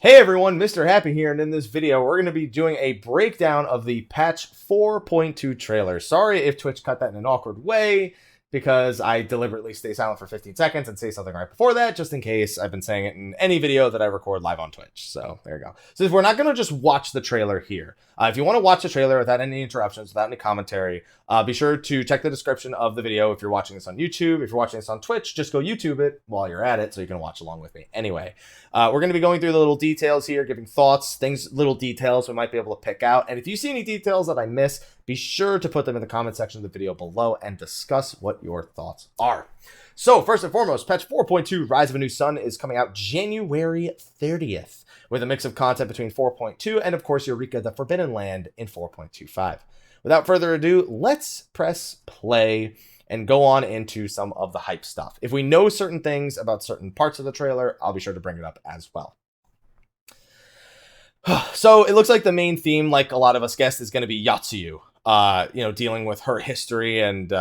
Hey everyone, Mr. Happy here, and in this video we're going to be doing a breakdown of the patch 4.2 trailer. Sorry if Twitch cut that in an awkward way, because I deliberately stay silent for 15 seconds and say something right before that, just in case I've been saying it in any video that I record live on Twitch. So there you go. So we're not going to just watch the trailer here. If you want to watch the trailer without any interruptions, without any commentary, be sure to check the description of the video if you're watching this on YouTube. If you're watching this on Twitch, just go YouTube it while you're at it so you can watch along with me. Anyway, we're going to be going through the little details here, giving thoughts, little details we might be able to pick out. And if you see any details that I miss, be sure to put them in the comment section of the video below and discuss what your thoughts are. So first and foremost, patch 4.2 Rise of a New Sun is coming out January 30th with a mix of content between 4.2 and of course Eureka the Forbidden Land in 4.25. Without further ado, let's press play and go on into some of the hype stuff. If we know certain things about certain parts of the trailer, I'll be sure to bring it up as well. So it looks like the main theme, like a lot of us guessed, is going to be Yatsuyu. Dealing with her history and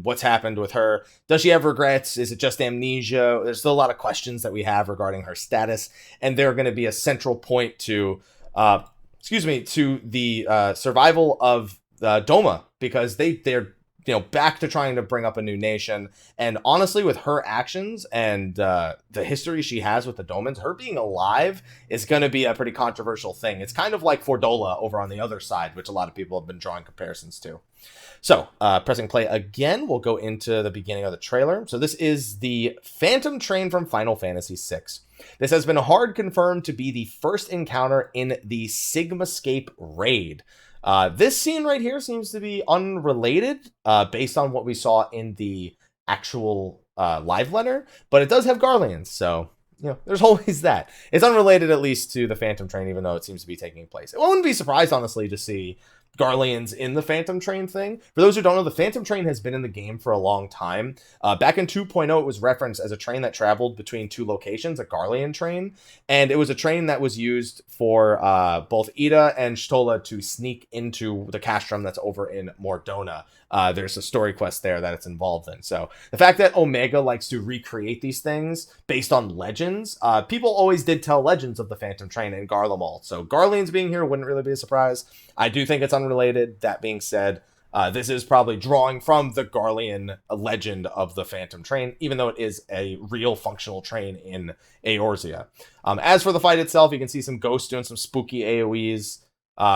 what's happened with her. Does she have regrets? Is it just amnesia? There's still a lot of questions that we have regarding her status, and they're going to be a central point to, to the survival of Doma, because they're back to trying to bring up a new nation. And honestly, with her actions and the history she has with the Domans, her being alive is going to be a pretty controversial thing. It's kind of like Fordola over on the other side, which a lot of people have been drawing comparisons to. So, pressing play again, we'll go into the beginning of the trailer. So this is the Phantom Train from Final Fantasy VI. This has been hard confirmed to be the first encounter in the Sigmascape raid. This scene right here seems to be unrelated based on what we saw in the actual live letter, but it does have Garleans, so there's always that. It's unrelated at least to the Phantom Train, even though it seems to be taking place. I wouldn't be surprised, honestly, to see Garleans in the Phantom Train thing. For those who don't know, the Phantom Train has been in the game for a long time. Back in 2.0, it was referenced as a train that traveled between two locations, a Garlean train, and it was a train that was used for both Ida and Stola to sneak into the castrum that's over in Mordona. There's a story quest there that it's involved in. So the fact that Omega likes to recreate these things based on legends, people always did tell legends of the Phantom Train and Garlemald. So Garleans being here wouldn't really be a surprise. I do think it's unrelated. That being said, this is probably drawing from the Garlean legend of the Phantom Train, even though it is a real functional train in Eorzea. As for the fight itself, you can see some ghosts doing some spooky AoEs.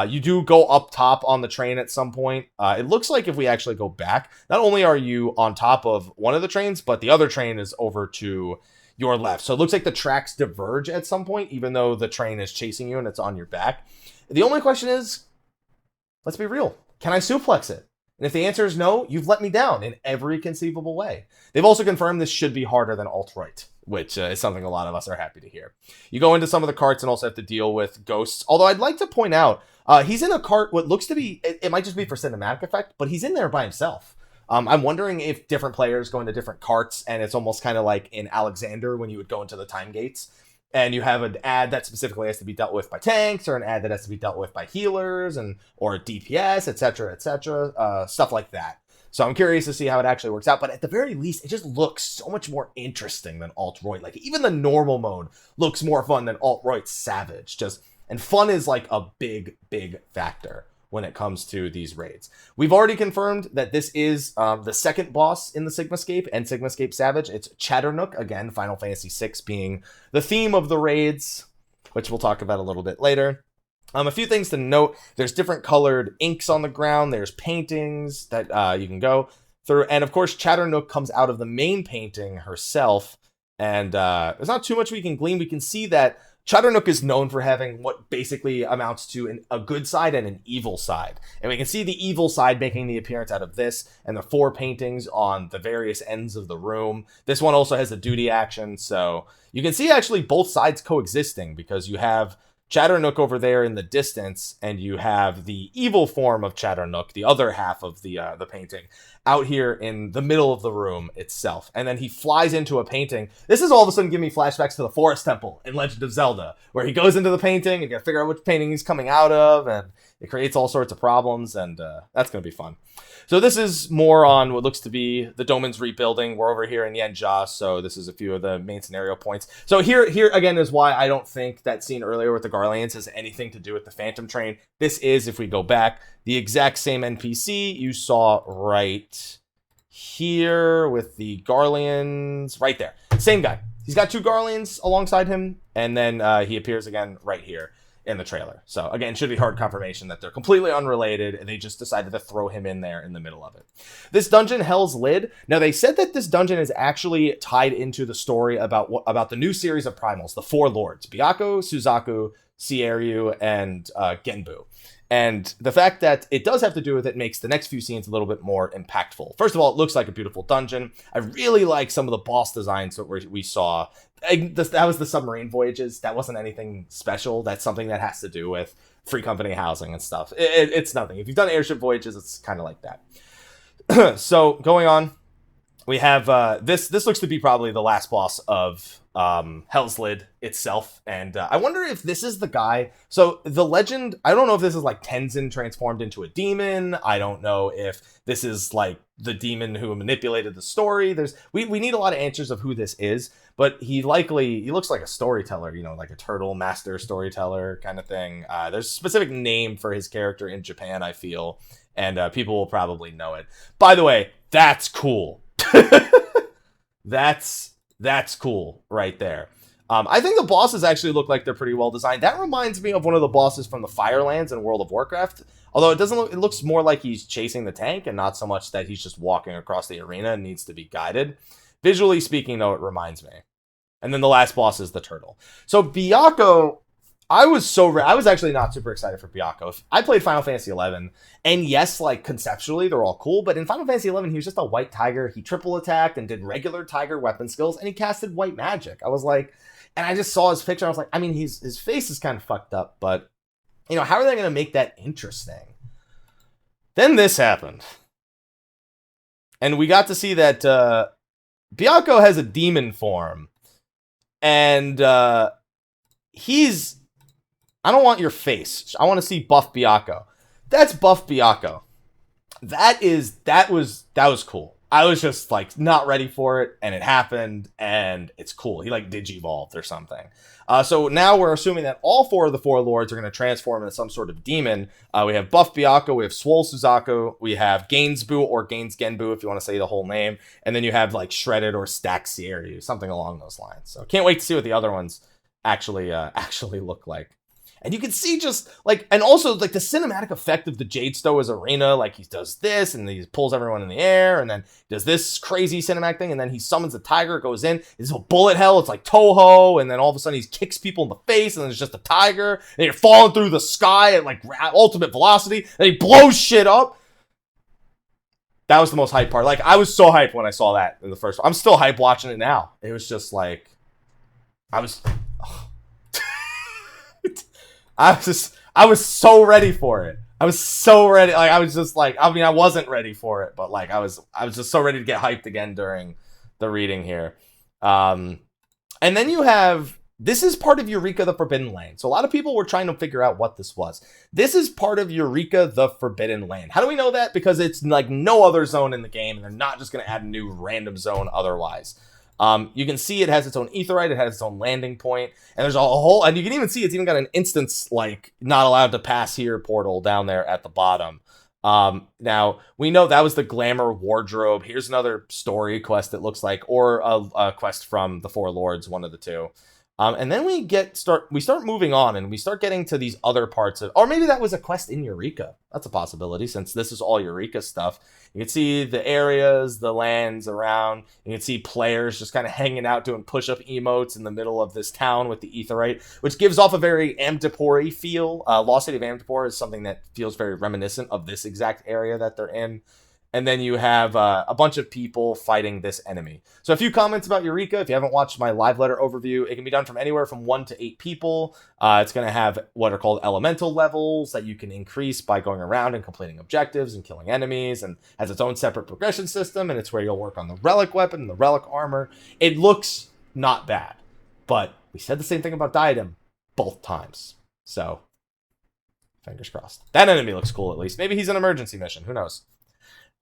You do go up top on the train at some point. It looks like if we actually go back, not only are you on top of one of the trains, but the other train is over to your left. So it looks like the tracks diverge at some point, even though the train is chasing you and it's on your back. The only question is, let's be real, can I suplex it? And if the answer is no, you've let me down in every conceivable way. They've also confirmed this should be harder than Alt-Right, which is something a lot of us are happy to hear. You go into some of the carts and also have to deal with ghosts. Although I'd like to point out, he's in a cart, what looks to be, it might just be for cinematic effect, but he's in there by himself. I'm wondering if different players go into different carts, and it's almost kind of like in Alexander when you would go into the time gates. And you have an ad that specifically has to be dealt with by tanks, or an ad that has to be dealt with by healers, or DPS, etc., stuff like that. So I'm curious to see how it actually works out. But at the very least, it just looks so much more interesting than Alt-Royd. Like, even the normal mode looks more fun than Alt-Royd Savage. And fun is like a big, big factor when it comes to these raids. We've already confirmed that this is the second boss in the Sigmascape and Sigmascape Savage. It's Chatternook, again, Final Fantasy VI being the theme of the raids, which we'll talk about a little bit later. A few things to note. There's different colored inks on the ground. There's paintings that you can go through. And of course, Chatternook comes out of the main painting herself. And there's not too much we can glean. We can see that Chatternook is known for having what basically amounts to a good side and an evil side. And we can see the evil side making the appearance out of this and the 4 paintings on the various ends of the room. This one also has a duty action, so you can see actually both sides coexisting, because you have Chatternook over there in the distance, and you have the evil form of Chatternook, the other half of the painting, out here in the middle of the room itself. And then he flies into a painting. This is all of a sudden giving me flashbacks to the Forest Temple in Legend of Zelda, where he goes into the painting and you gotta figure out which painting he's coming out of, and It creates all sorts of problems, and that's going to be fun. So this is more on what looks to be the Doman's rebuilding. We're over here in Yenja, so this is a few of the main scenario points. So here again is why I don't think that scene earlier with the Garleans has anything to do with the Phantom Train. This is, if we go back, the exact same NPC you saw right here with the Garleans, right there. Same guy. He's got 2 Garleans alongside him, and then he appears again right here in the trailer. So again, should be hard confirmation that they're completely unrelated, and they just decided to throw him in there in the middle of it. This dungeon, Hell's Lid. Now they said that this dungeon is actually tied into the story about the new series of primals, the 4 lords: Byakko, Suzaku, Seiryu, and Genbu. And the fact that it does have to do with it makes the next few scenes a little bit more impactful. First of all, it looks like a beautiful dungeon. I really like some of the boss designs that we saw. That was the submarine voyages. That wasn't anything special. That's something that has to do with Free Company housing and stuff. It's nothing. If you've done airship voyages, it's kind of like that. So going on, we have this looks to be probably the last boss of Hell's Lid itself, and I wonder if this is the guy. So the legend, I don't know if this is like Tenzin transformed into a demon. I don't know if this is like the demon who manipulated the story. We need a lot of answers of who this is, but he looks like a storyteller, like a turtle master storyteller kind of thing. There's a specific name for his character in Japan, I feel, and people will probably know it. By the way, that's cool. That's cool right there. I think the bosses actually look like they're pretty well designed. That reminds me of one of the bosses from the Firelands in World of Warcraft. Although it looks more like he's chasing the tank and not so much that he's just walking across the arena and needs to be guided. Visually speaking, though, it reminds me. And then the last boss is the turtle. So Byakko, I was actually not super excited for Byakko. I played Final Fantasy XI, and yes, like conceptually they're all cool, but in Final Fantasy XI he was just a white tiger. He triple attacked and did regular tiger weapon skills, and he casted white magic. I was like, and I just saw his picture. I was like, I mean, his face is kind of fucked up, but how are they going to make that interesting? Then this happened, and we got to see that Byakko has a demon form, and he's. I don't want your face. I want to see buff Byakko. That's buff Byakko. That was cool. I was just like not ready for it, and it happened, and it's cool. He like digivolved or something. So now we're assuming that all 4 of the 4 lords are going to transform into some sort of demon. We have buff Byakko, we have swole Suzaku, we have Gainsbu or Gains Genbu if you want to say the whole name, and then you have like shredded or stacked Seiryu, something along those lines. So can't wait to see what the other ones actually look like. And you can see just like, and also like the cinematic effect of the Jade Stowa's arena, like he does this and he pulls everyone in the air and then does this crazy cinematic thing. And then he summons a tiger, goes in, it's a bullet hell. It's like Toho. And then all of a sudden he kicks people in the face and then it's just a tiger and you're falling through the sky at like ultimate velocity and he blows shit up. That was the most hype part. Like I was so hyped when I saw that in the first one. I'm still hyped watching it now. It was just like, I was so ready for it. I was so ready. Like I was just like, I mean, I wasn't ready for it, but like I was just so ready to get hyped again during the reading here. And then you have, this is part of Eureka the Forbidden Land. So a lot of people were trying to figure out what this was. This is part of Eureka the Forbidden Land. How do we know that? Because it's like no other zone in the game, and they're not just going to add a new random zone otherwise. You can see it has its own aetherite, it has its own landing point, and there's a whole, and you can even see it's even got an instance, like, not allowed to pass here portal down there at the bottom. Now, we know that was the Glamour Wardrobe. Here's another story quest, it looks like, or a quest from the Four Lords, one of the two. And then we start moving on, and we start getting to these other parts of, or maybe that was a quest in Eureka. That's a possibility, since this is all Eureka stuff. You can see the areas, the lands around. You can see players just kind of hanging out doing push-up emotes in the middle of this town with the aetherite, which gives off a very Amdapor-y feel. Lost City of Amdapor is something that feels very reminiscent of this exact area that they're in. And then you have a bunch of people fighting this enemy. So a few comments about Eureka. If you haven't watched my live letter overview, it can be done from anywhere from 1 to 8 people. It's going to have what are called elemental levels that you can increase by going around and completing objectives and killing enemies, and has its own separate progression system, and it's where you'll work on the relic weapon and the relic armor. It looks not bad, but we said the same thing about Diadem both times. So Fingers crossed. That enemy looks cool, at least. Maybe he's an emergency mission. Who knows?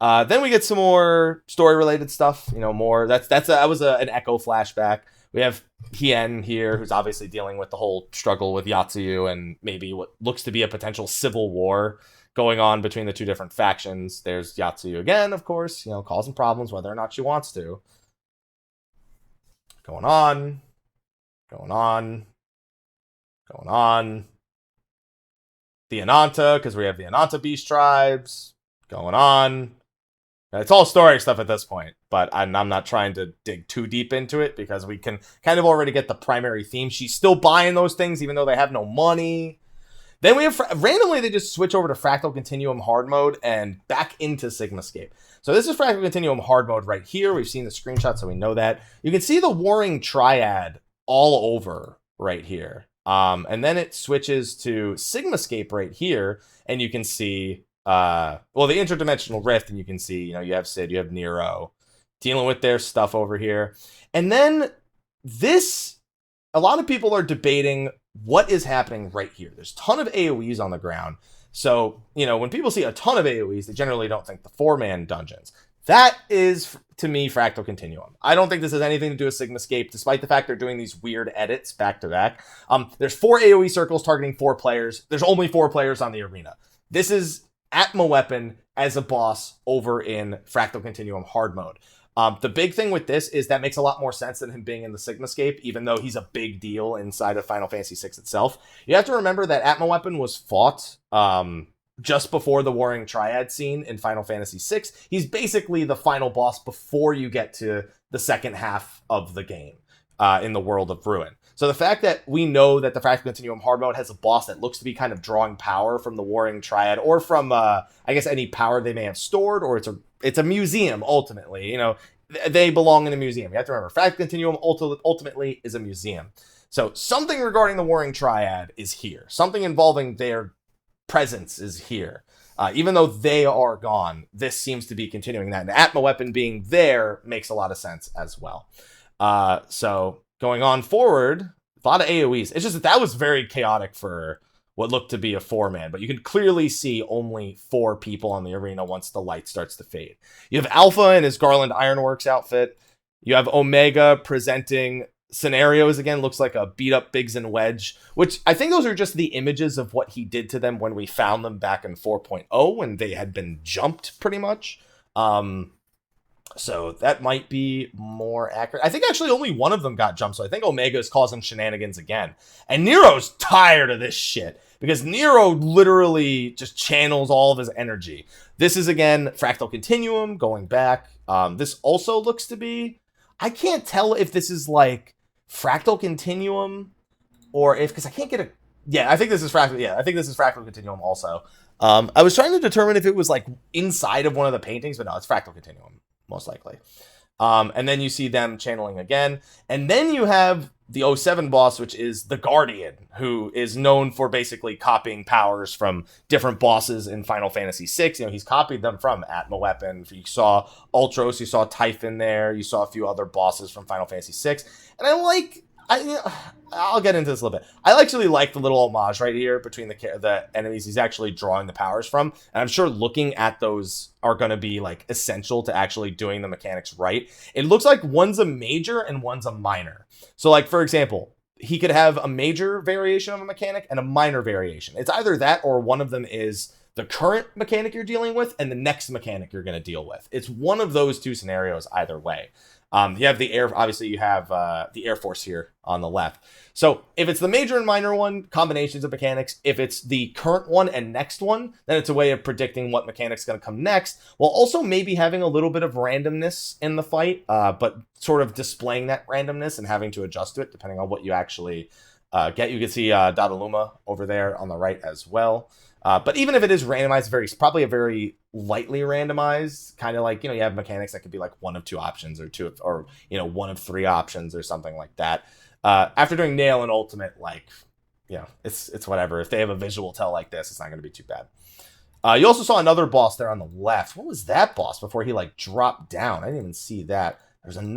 Then we get some more story-related stuff. You know, more. That was an Echo flashback. We have Hien here, who's obviously dealing with the whole struggle with Yatsuyu and maybe what looks to be a potential civil war going on between the two different factions. There's Yatsuyu again, of course, you know, causing problems whether or not she wants to. Going on. The Ananta, because we have the Ananta Beast tribes. Going on. It's all story stuff at this point, but I'm not trying to dig too deep into it because we can kind of already get the primary theme. She's still buying those things even though they have no money. Then we have, randomly, they just switch over to Fractal Continuum hard mode and back into Sigmascape. So this is Fractal Continuum hard mode right here. We've seen the screenshot, so we know that. You can see the Warring Triad all over right here. And then it switches to Sigmascape right here, and you can see, the interdimensional rift, and you can see, you know, you have Sid, you have Nero dealing with their stuff over here. And then this, a lot of people are debating what is happening right here. There's a ton of AoEs on the ground. So, you know, when people see a ton of AoEs, they generally don't think the 4-man dungeons. That is, to me, Fractal Continuum. I don't think this has anything to do with Sigmascape, despite the fact they're doing these weird edits back to back. There's 4 AoE circles targeting 4 players. There's only 4 players on the arena. This is Atma Weapon as a boss over in Fractal Continuum hard mode. The big thing with this is that makes a lot more sense than him being in the Sigmascape, even though he's a big deal inside of Final Fantasy VI itself. You have to remember that Atma Weapon was fought just before the Warring Triad scene in Final Fantasy VI. He's basically the final boss before you get to the second half of the game in the World of Ruin. So the fact that we know that the Fractal Continuum hard mode has a boss that looks to be kind of drawing power from the Warring Triad, or from, I guess, any power they may have stored, or it's a museum, ultimately. You know, they belong in a museum. You have to remember, Fractal Continuum ultimately is a museum. So something regarding the Warring Triad is here. Something involving their presence is here. Even though they are gone, this seems to be continuing that. And Atma Weapon being there makes a lot of sense as well. So going on forward, a lot of AoEs. It's just that was very chaotic for what looked to be a 4-man, but you can clearly see only 4 people on the arena once the light starts to fade. You have Alpha in his Garland Ironworks outfit. You have Omega presenting scenarios again. Looks like a beat up Biggs and Wedge, which I think those are just the images of what he did to them when we found them back in 4.0 when they had been jumped pretty much. So that might be more accurate. I think actually only one of them got jumped, so I think Omega is causing shenanigans again. And Nero's tired of this shit, because Nero literally just channels all of his energy. This is, again, Fractal Continuum, going back. This also looks to be... I can't tell if this is, like, Fractal Continuum, or if... Because I can't get a... Yeah, I think this is Fractal... Yeah, I think this is Fractal Continuum also. I was trying to determine if it was, like, inside of one of the paintings, but no, it's Fractal Continuum, most likely. And then you see them channeling again. And then you have the 07 boss, which is the Guardian, who is known for basically copying powers from different bosses in Final Fantasy VI. You know, he's copied them from Atma Weapon. You saw Ultros, you saw Typhon there, you saw a few other bosses from Final Fantasy VI. And I'll get into this a little bit. I actually like the little homage right here between the enemies he's actually drawing the powers from. And I'm sure looking at those are going to be like essential to actually doing the mechanics right. It looks like one's a major and one's a minor. So like, for example, he could have a major variation of a mechanic and a minor variation. It's either that or one of them is the current mechanic you're dealing with and the next mechanic you're going to deal with. It's one of those two scenarios either way. You have the air, obviously you have the Air Force here on the left. So if it's the major and minor one, combinations of mechanics. If it's the current one and next one, then it's a way of predicting what mechanic's going to come next, while also maybe having a little bit of randomness in the fight, but sort of displaying that randomness and having to adjust to it depending on what you actually get. You can see Dadaluma over there on the right as well. But even if it is randomized, probably a very lightly randomized, kind of like, you know, you have mechanics that could be like one of 2 options or you know, one of 3 options or something like that. After doing Nail and Ultimate, like, you know, it's whatever. If they have a visual tell like this, it's not going to be too bad. You also saw another boss there on the left. What was that boss before he like dropped down? I didn't even see that.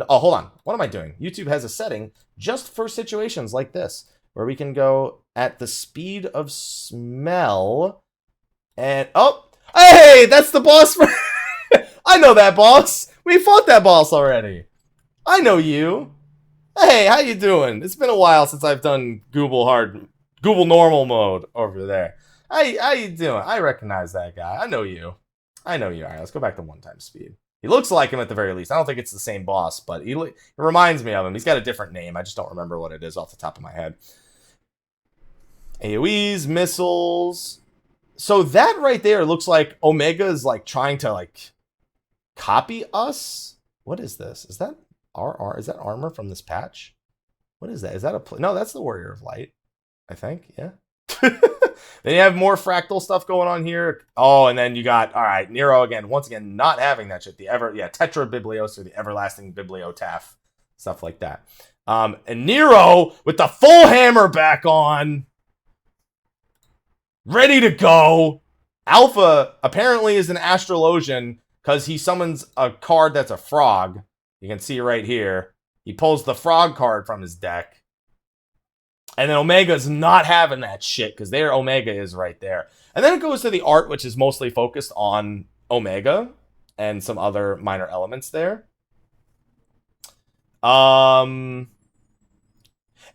Oh, hold on. What am I doing? YouTube has a setting just for situations like this. where we can go at the speed of smell. And, oh, hey, that's the boss. I know that boss. We fought that boss already. I know you. Hey, how you doing? It's been a while since I've done Google normal mode over there. How you doing? I recognize that guy. I know you. I know you. All right, let's go back to one-time speed. He looks like him at the very least. I don't think it's the same boss, but it reminds me of him. He's got a different name. I just don't remember what it is off the top of my head. AoEs, missiles. So that right there looks like Omega is like trying to like copy us. What is this? Is that is that armor from this patch? What is that? Is that no, that's the Warrior of Light, I think. Yeah. Then you have more fractal stuff going on here. Oh, and then you got, all right, Nero again. Once again, not having that shit. Tetra Biblios or the Everlasting Bibliotaph. Stuff like that. And Nero with the full hammer back on. Ready to go. Alpha apparently is an Astrologian because he summons a card that's a frog. You can see right here. He pulls the frog card from his deck. And then Omega's not having that shit because there Omega is right there. And then it goes to the art, which is mostly focused on Omega and some other minor elements there. And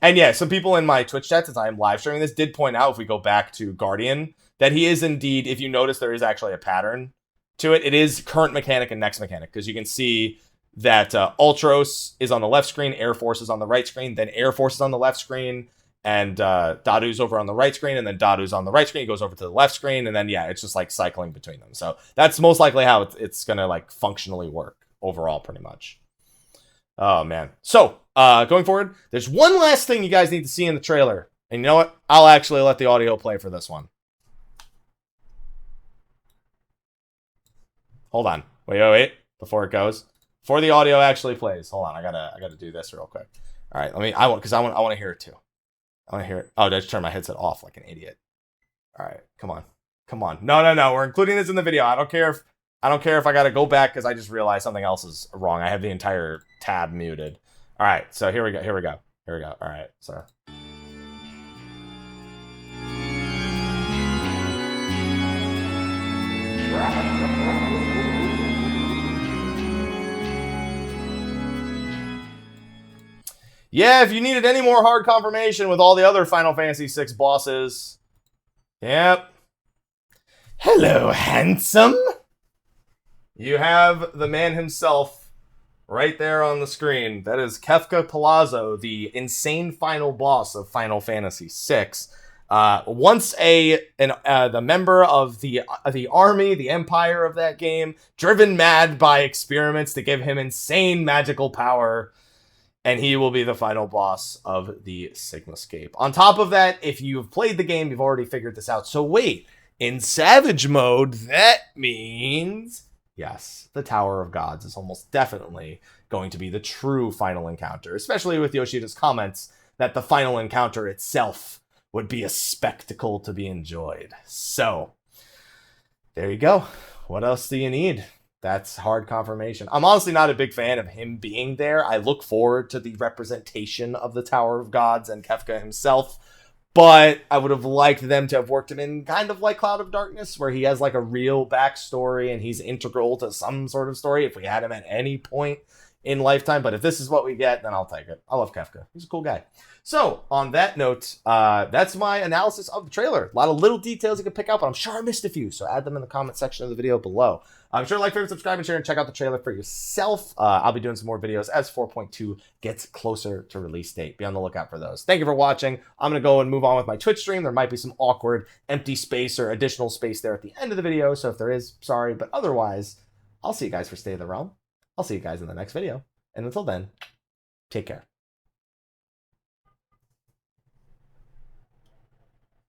yeah, some people in my Twitch chat, since I am live streaming this, did point out, if we go back to Guardian, that he is indeed, if you notice, there is actually a pattern to it. It is current mechanic and next mechanic, because you can see that Ultros is on the left screen, Air Force is on the right screen, then Air Force is on the left screen, and Dadu's over on the right screen, and then Dadu's on the right screen, he goes over to the left screen, and then, yeah, it's just, like, cycling between them. So that's most likely how it's going to, like, functionally work overall, pretty much. Oh, man. So, going forward, there's one last thing you guys need to see in the trailer. And you know what? I'll actually let the audio play for this one. Hold on. Wait. Before it goes. Before the audio actually plays. Hold on. I gotta do this real quick. All right. I want to hear it too. I want to hear it. Oh, did I just turn my headset off like an idiot? All right. Come on. No. We're including this in the video. I don't care if I gotta go back because I just realized something else is wrong. I have the entire tab muted. All right. So here we go. All right. So. Yeah, if you needed any more hard confirmation with all the other Final Fantasy VI bosses. Yep. Hello, handsome. You have the man himself right there on the screen. That is Kefka Palazzo, the insane final boss of Final Fantasy VI. Once the member of the army, the empire of that game, driven mad by experiments to give him insane magical power, and he will be the final boss of the Sigmascape. On top of that, if you've played the game, you've already figured this out. So wait, in Savage mode, that means, yes, the Tower of Gods is almost definitely going to be the true final encounter, especially with Yoshida's comments that the final encounter itself would be a spectacle to be enjoyed. So, there you go. What else do you need? That's hard confirmation. I'm honestly not a big fan of him being there. I look forward to the representation of the Tower of Gods and Kefka himself, but I would have liked them to have worked him in kind of like Cloud of Darkness, where he has like a real backstory and he's integral to some sort of story if we had him at any point in Lifetime. But if this is what we get, then I'll take it. I love Kefka. He's a cool guy. So, on that note, that's my analysis of the trailer. A lot of little details you can pick out, but I'm sure I missed a few, so add them in the comment section of the video below. I'm sure to like, favorite, subscribe, and share, and check out the trailer for yourself. I'll be doing some more videos as 4.2 gets closer to release date. Be on the lookout for those. Thank you for watching. I'm going to go and move on with my Twitch stream. There might be some awkward empty space or additional space there at the end of the video, so if there is, sorry. But otherwise, I'll see you guys for Stay of the Realm. I'll see you guys in the next video. And until then, take care.